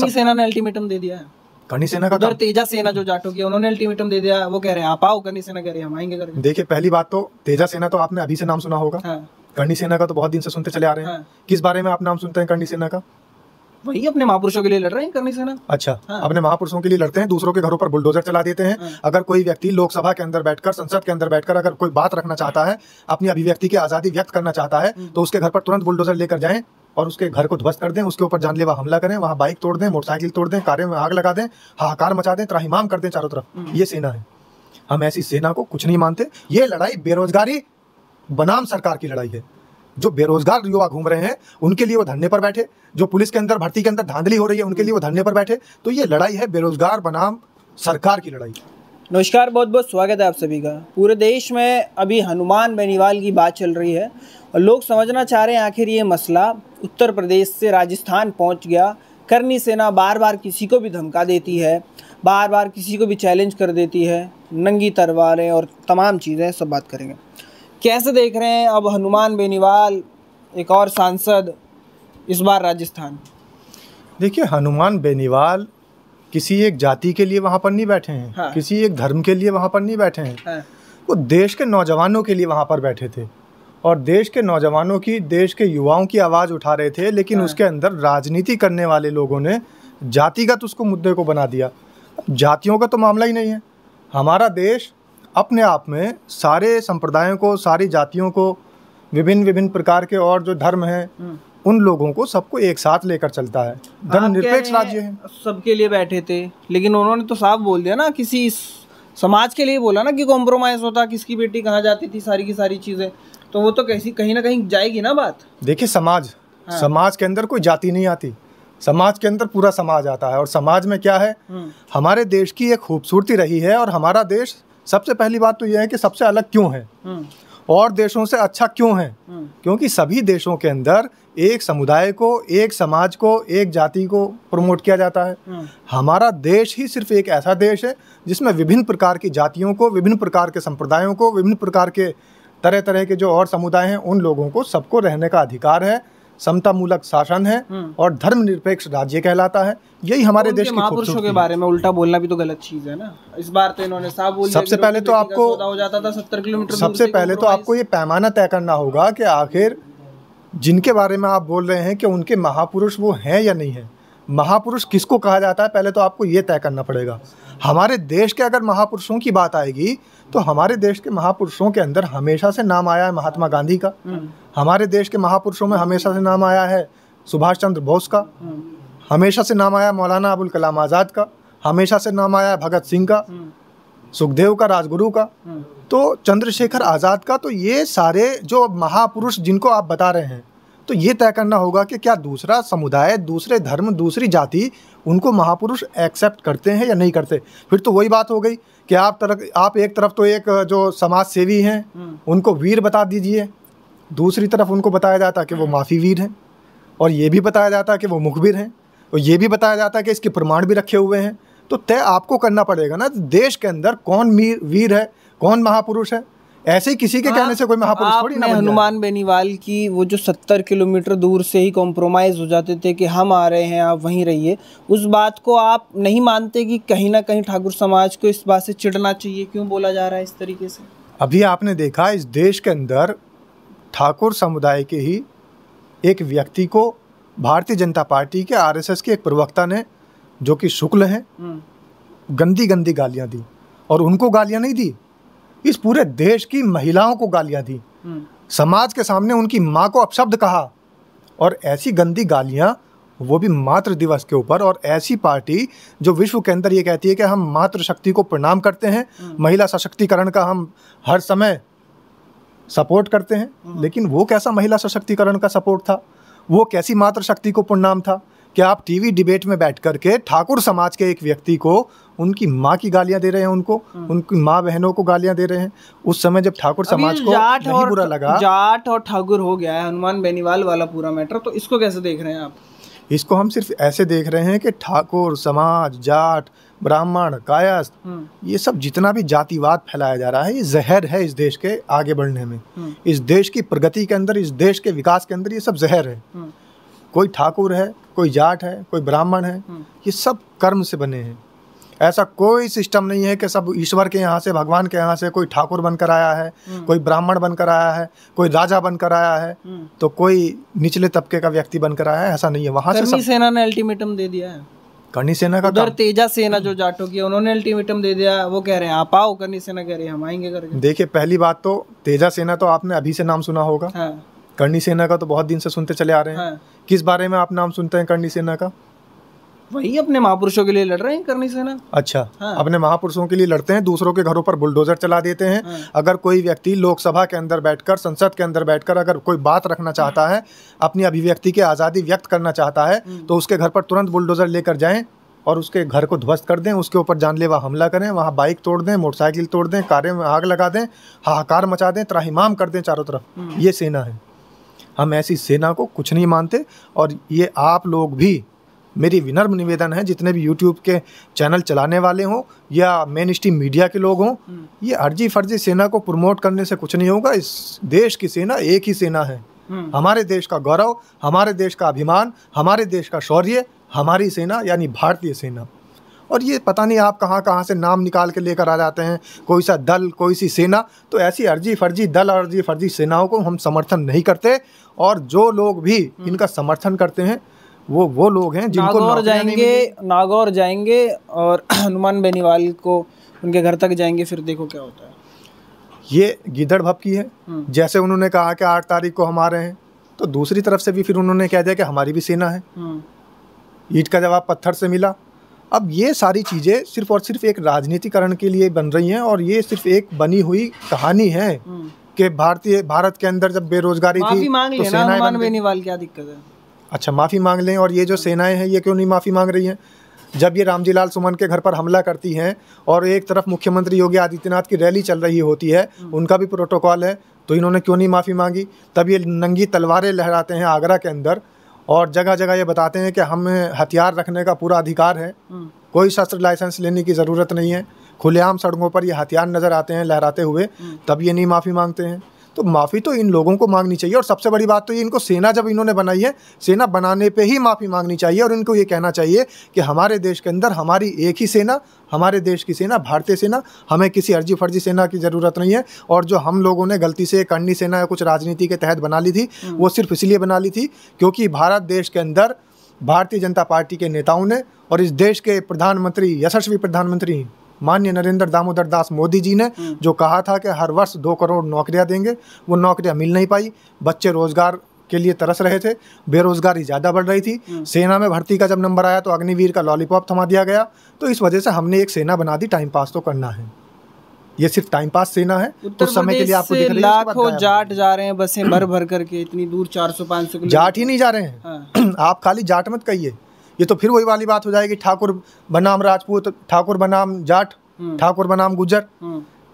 करनी सेना ने अल्टीमेटम दे दिया है। करनी सेना का उधर तेजा सेना जो जाटों की, उन्होंने अल्टीमेटम दे दिया, वो कह रहे हैं आप आओ, करनी सेना कह रही है हम आएंगे करके। देखिए, पहली बात तो तेजा सेना तो आपने अभी से नाम सुना होगा। हाँ। करनी सेना का तो बहुत दिन से सुनते चले आ रहे हैं। हाँ। किस बारे में आप नाम सुनते हैं करनी सेना का? वही अपने महापुरुषों के लिए लड़ रहे हैं करनी सेना। अच्छा। हाँ। अपने महापुरुषों के लिए लड़ते हैं, दूसरों के घरों पर बुलडोजर चला देते हैं। हाँ। अगर कोई व्यक्ति लोकसभा के अंदर बैठकर, संसद के अंदर बैठकर अगर कोई बात रखना चाहता है, अपनी अभिव्यक्ति की आजादी व्यक्त करना चाहता है, तो उसके घर पर तुरंत बुलडोजर लेकर जाएं और उसके घर को ध्वस्त कर दें, उसके ऊपर जानलेवा हमला करें, वहां बाइक तोड़ दें, मोटरसाइकिल तोड़ दें, कारें में आग लगा दें, हाहाकार मचा दें, त्राहिमाम कर दें चारों तरफ। ये सेना है। हम ऐसी सेना को कुछ नहीं मानते। ये लड़ाई बेरोजगारी बनाम सरकार की लड़ाई है। जो बेरोजगार युवा घूम रहे हैं उनके लिए वो धरने पर बैठे, जो पुलिस के अंदर भर्ती के अंदर धांधली हो रही है उनके लिए वो धरने पर बैठे। तो ये लड़ाई है बेरोजगार बनाम सरकार की लड़ाई। नमस्कार, बहुत बहुत स्वागत है आप सभी का। पूरे देश में अभी हनुमान बेनीवाल की बात चल रही है और लोग समझना चाह रहे हैं आखिर ये मसला उत्तर प्रदेश से राजस्थान पहुंच गया। करनी सेना बार बार किसी को भी धमका देती है, बार बार किसी को भी चैलेंज कर देती है, नंगी तलवारें और तमाम चीज़ें, सब बात करेंगे। कैसे देख रहे हैं अब हनुमान बेनीवाल, एक और सांसद, इस बार राजस्थान? देखिए, हनुमान बेनीवाल किसी एक जाति के लिए वहाँ पर नहीं बैठे हैं। हाँ। किसी एक धर्म के लिए वहाँ पर नहीं बैठे हैं। हाँ। वो देश के नौजवानों के लिए वहाँ पर बैठे थे और देश के नौजवानों की, देश के युवाओं की आवाज़ उठा रहे थे। लेकिन हाँ। उसके अंदर राजनीति करने वाले लोगों ने जातिगत उसको मुद्दे को बना दिया। जातियों का तो मामला ही नहीं है। हमारा देश अपने आप में सारे संप्रदायों को, सारी जातियों को, विभिन्न विभिन्न प्रकार के और जो धर्म हैं उन लोगों को सबको एक साथ लेकर चलता है। धर्मनिरपेक्ष राज्य है। सबके लिए बैठे थे, लेकिन उन्होंने तो साफ बोल दिया ना, किसी समाज के लिए बोला ना कि कॉम्प्रोमाइज होता, किसकी बेटी कहाँ जाती थी, सारी की सारी चीज़ें। तो वो तो कैसी कहीं ना कहीं जाएगी ना बात। देखिए, समाज, हाँ। समाज के अंदर कोई जाति नहीं आती, समाज के अंदर पूरा समाज आता है। और समाज में क्या है, हमारे देश की एक खूबसूरती रही है। और हमारा देश, सबसे पहली बात तो यह है कि सबसे अलग क्यों है और देशों से अच्छा क्यों है, क्योंकि सभी देशों के अंदर एक समुदाय को, एक समाज को, एक जाति को प्रमोट किया जाता है। हमारा देश ही सिर्फ एक ऐसा देश है जिसमें विभिन्न प्रकार की जातियों को, विभिन्न प्रकार के संप्रदायों को, विभिन्न प्रकार के तरह तरह के जो और समुदाय हैं उन लोगों को सबको रहने का अधिकार है, समतामूलक शासन है और धर्मनिरपेक्ष राज्य कहलाता है। यही हमारे देश की महापुरुषों के बारे में उल्टा बोलना भी तो गलत चीज है ना। इस बार तो इन्होंने साफ बोल दिया। सबसे पहले तो आपको हो जाता था 70 किलोमीटर। सबसे पहले तो आपको ये पैमाना तय करना होगा कि आखिर जिनके बारे में आप बोल रहे हैं कि उनके महापुरुष वो हैं या नहीं है। महापुरुष किसको कहा जाता है, पहले तो आपको ये तय करना पड़ेगा। हमारे देश के अगर महापुरुषों की बात आएगी तो हमारे देश के महापुरुषों के अंदर हमेशा से नाम आया है महात्मा गांधी का। हमारे देश के महापुरुषों में हमेशा से नाम आया है सुभाष चंद्र बोस का। हमेशा से नाम आया मौलाना अबुल कलाम आज़ाद का। हमेशा से नाम आया भगत सिंह का, सुखदेव का, राजगुरु का, तो चंद्रशेखर आज़ाद का। तो ये सारे जो महापुरुष जिनको आप बता रहे हैं, तो ये तय करना होगा कि क्या दूसरा समुदाय, दूसरे धर्म, दूसरी जाति उनको महापुरुष एक्सेप्ट करते हैं या नहीं करते। फिर तो वही बात हो गई कि आप एक तरफ तो एक जो समाज सेवी हैं उनको वीर बता दीजिए, दूसरी तरफ उनको बताया जाता कि वो माफ़ी वीर हैं, और ये भी बताया जाता कि वो मुखबिर हैं, और ये भी बताया जाता कि इसके प्रमाण भी रखे हुए हैं। तो तय आपको करना पड़ेगा ना, देश के अंदर कौन वीर है, कौन महापुरुष है। ऐसे ही किसी के कहने से कोई महापुरुष थोड़ी ना बन जाए। हनुमान बेनीवाल की वो जो 70 किलोमीटर दूर से ही कॉम्प्रोमाइज़ हो जाते थे कि हम आ रहे हैं आप वहीं रहिए, उस बात को आप नहीं मानते कि कहीं ना कहीं ठाकुर समाज को इस बात से चिढ़ना चाहिए? क्यों बोला जा रहा है इस तरीके से? अभी आपने देखा इस देश के अंदर ठाकुर समुदाय के ही एक व्यक्ति को भारतीय जनता पार्टी के RSS के एक प्रवक्ता ने, जो कि शुक्ल हैं, गंदी गंदी गालियां दी। और उनको गालियां नहीं दी, इस पूरे देश की महिलाओं को गालियां दी। समाज के सामने उनकी माँ को अपशब्द कहा, और ऐसी गंदी गालियां, वो भी मातृ दिवस के ऊपर। और ऐसी पार्टी जो विश्व के अंदर ये कहती है कि हम मातृशक्ति को प्रणाम करते हैं, महिला सशक्तिकरण का हम हर समय सपोर्ट करते हैं, लेकिन वो कैसा महिला सशक्तिकरण का सपोर्ट था, वो कैसी मातृशक्ति को प्रणाम था कि आप टीवी डिबेट में बैठ करके ठाकुर समाज के एक व्यक्ति को, उनकी माँ की गालियां दे रहे हैं, उनकी माँ बहनों को गालियां दे रहे हैं। उस समय जब ठाकुर समाज को नहीं बुरा लगा, जाट और ठाकुर हो गया है हनुमान बेनीवाल वाला पूरा मैटर, तो इसको कैसे देख रहे हैं आप? इसको हम सिर्फ ऐसे देख रहे हैं कि ठाकुर समाज, जाट, ब्राह्मण, कायस्थ, ये सब जितना भी जातिवाद फैलाया जा रहा है, ये जहर है इस देश के आगे बढ़ने में, इस देश की प्रगति के अंदर, इस देश के विकास के अंदर, ये सब जहर है। कोई ठाकुर है, कोई जाट है, कोई ब्राह्मण है, ये सब कर्म से बने हैं। ऐसा कोई सिस्टम नहीं है कि सब ईश्वर के यहाँ से, भगवान के यहाँ से कोई ठाकुर बनकर आया है, कोई ब्राह्मण बनकर आया है, कोई राजा बनकर आया है, तो कोई निचले तबके का व्यक्ति बनकर आया है, ऐसा नहीं है। वहाँ से करनी सेना ने अल्टीमेटम दे दिया है। करनी सेना का उधर तेजा सेना जो जाटों की, उन्होंने अल्टीमेटम दे दिया, वो कह रहे हैं आप आओ, करनी सेना कह रही है हम आएंगे करके। देखिए, पहली बात तो तेजा सेना तो आपने अभी से नाम सुना होगा। हाँ। करनी सेना का तो बहुत दिन से सुनते चले आ रहे हैं। हाँ। किस बारे में आप नाम सुनते हैं करनी सेना का? वही अपने महापुरुषों के लिए लड़ रहे हैं करनी सेना। अच्छा। हाँ। अपने महापुरुषों के लिए लड़ते हैं, दूसरों के घरों पर बुलडोजर चला देते हैं। हाँ। अगर कोई व्यक्ति लोकसभा के अंदर बैठकर, संसद के अंदर बैठकर अगर कोई बात रखना चाहता है, अपनी अभिव्यक्ति की आज़ादी व्यक्त करना चाहता है, तो उसके घर पर तुरंत बुलडोजर लेकर जाएं और उसके घर को ध्वस्त कर दें, उसके ऊपर जानलेवा हमला करें, वहाँ बाइक तोड़ दें, मोटरसाइकिल तोड़ दें, कारें में आग लगा दें, हाहाकार मचा दें, त्राहिमाम कर दें चारों तरफ। ये सेना है। हम ऐसी सेना को कुछ नहीं मानते। और ये आप लोग भी, मेरी विनम्र निवेदन है, जितने भी यूट्यूब के चैनल चलाने वाले हों या मेन स्ट्रीम मीडिया के लोग हों, ये अर्जी फर्जी सेना को प्रमोट करने से कुछ नहीं होगा। इस देश की सेना एक ही सेना है। हमारे देश का गौरव, हमारे देश का अभिमान, हमारे देश का शौर्य, हमारी सेना यानी भारतीय सेना। और ये पता नहीं आप कहाँ कहाँ से नाम निकाल के लेकर आ जाते हैं, कोई सा दल, कोई सी सेना। तो ऐसी अर्जी फर्जी दल और अर्जी फर्जी सेनाओं को हम समर्थन नहीं करते। और जो लोग भी इनका समर्थन करते हैं वो लोग हैं जिनको नागौर जाएंगे और हनुमान बेनीवाल को उनके घर तक जाएंगे, फिर देखो क्या होता है। ये गिदड़ भपकी है। जैसे उन्होंने कहा कि 8 तारीख को हम आ रहे हैं, तो दूसरी तरफ से भी फिर उन्होंने कह दिया कि हमारी भी सेना है। ईंट का जवाब पत्थर से मिला। अब ये सारी चीज़ें सिर्फ और सिर्फ एक राजनीतिकरण के लिए बन रही हैं। और ये सिर्फ एक बनी हुई कहानी है कि भारत के अंदर जब बेरोजगारी थी तो सेनाएं बन बेनीवाल, क्या दिक्कत है? अच्छा, माफ़ी मांग लें। और ये जो सेनाएं हैं ये क्यों नहीं माफ़ी मांग रही हैं? जब ये रामजी लाल सुमन के घर पर हमला करती हैं और एक तरफ मुख्यमंत्री योगी आदित्यनाथ की रैली चल रही होती है, उनका भी प्रोटोकॉल है, तो इन्होंने क्यों नहीं माफ़ी मांगी? तब ये नंगी तलवारें लहराते हैं आगरा के अंदर और जगह जगह ये बताते हैं कि हमें हथियार रखने का पूरा अधिकार है, कोई शस्त्र लाइसेंस लेने की ज़रूरत नहीं है। खुलेआम सड़कों पर ये हथियार नज़र आते हैं लहराते हुए, तब ये नहीं माफ़ी मांगते हैं। तो माफ़ी तो इन लोगों को मांगनी चाहिए। और सबसे बड़ी बात तो ये, इनको सेना जब इन्होंने बनाई है, सेना बनाने पे ही माफ़ी मांगनी चाहिए। और इनको ये कहना चाहिए कि हमारे देश के अंदर हमारी एक ही सेना, हमारे देश की सेना, भारतीय सेना, हमें किसी अर्जी फर्जी सेना की ज़रूरत नहीं है। और जो हम लोगों ने गलती से करनी सेना या कुछ राजनीति के तहत बना ली थी, वो सिर्फ इसलिए बना ली थी क्योंकि भारत देश के अंदर भारतीय जनता पार्टी के नेताओं ने और इस देश के प्रधानमंत्री, यशस्वी प्रधानमंत्री माननीय नरेंद्र दामोदर दास मोदी जी ने जो कहा था कि हर वर्ष 2 करोड़ नौकरियां देंगे, वो नौकरियां मिल नहीं पाई। बच्चे रोजगार के लिए तरस रहे थे, बेरोजगारी ज़्यादा बढ़ रही थी। सेना में भर्ती का जब नंबर आया तो अग्निवीर का लॉलीपॉप थमा दिया गया। तो इस वजह से हमने एक सेना बना दी। टाइम पास तो करना है, ये सिर्फ टाइम पास सेना है। कुछ समय के लिए आपको दिख रही है, लाखों जाट जा रहे हैं बसें भर भर करके, इतनी दूर 400-500 किलोमीटर। जाट ही नहीं जा रहे हैं। आप खाली जाट मत कहिए, ये तो फिर वही वाली बात हो जाएगी, ठाकुर बनाम राजपूत, ठाकुर बनाम जाट, ठाकुर बनाम गुज्जर।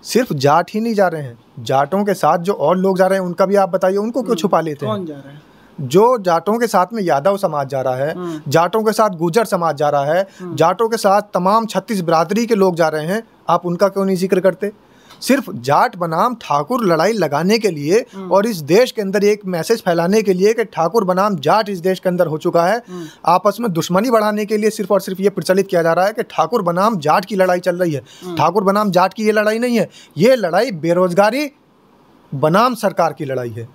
सिर्फ जाट ही नहीं जा रहे हैं, जाटों के साथ जो और लोग जा रहे हैं उनका भी आप बताइए, उनको क्यों छुपा लेते हैं? कौन जा रहा है? जो जाटों के साथ में यादव समाज जा रहा है, जाटों के साथ गुज्जर समाज जा रहा है, जाटों के साथ तमाम 36 बिरादरी के लोग जा रहे हैं, आप उनका क्यों नहीं जिक्र करते? सिर्फ जाट बनाम ठाकुर लड़ाई लगाने के लिए और इस देश के अंदर एक मैसेज फैलाने के लिए कि ठाकुर बनाम जाट इस देश के अंदर हो चुका है, आपस में दुश्मनी बढ़ाने के लिए सिर्फ और सिर्फ ये प्रचलित किया जा रहा है कि ठाकुर बनाम जाट की लड़ाई चल रही है। ठाकुर बनाम जाट की ये लड़ाई नहीं है, ये लड़ाई बेरोजगारी बनाम सरकार की लड़ाई है।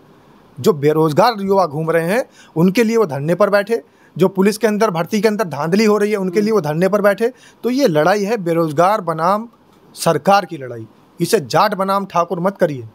जो बेरोजगार युवा घूम रहे हैं उनके लिए वो धरने पर बैठे, जो पुलिस के अंदर भर्ती के अंदर धांधली हो रही है उनके लिए वो धरने पर बैठे। तो ये लड़ाई है बेरोजगार बनाम सरकार की लड़ाई, इसे जाट बनाम ठाकुर मत करिए।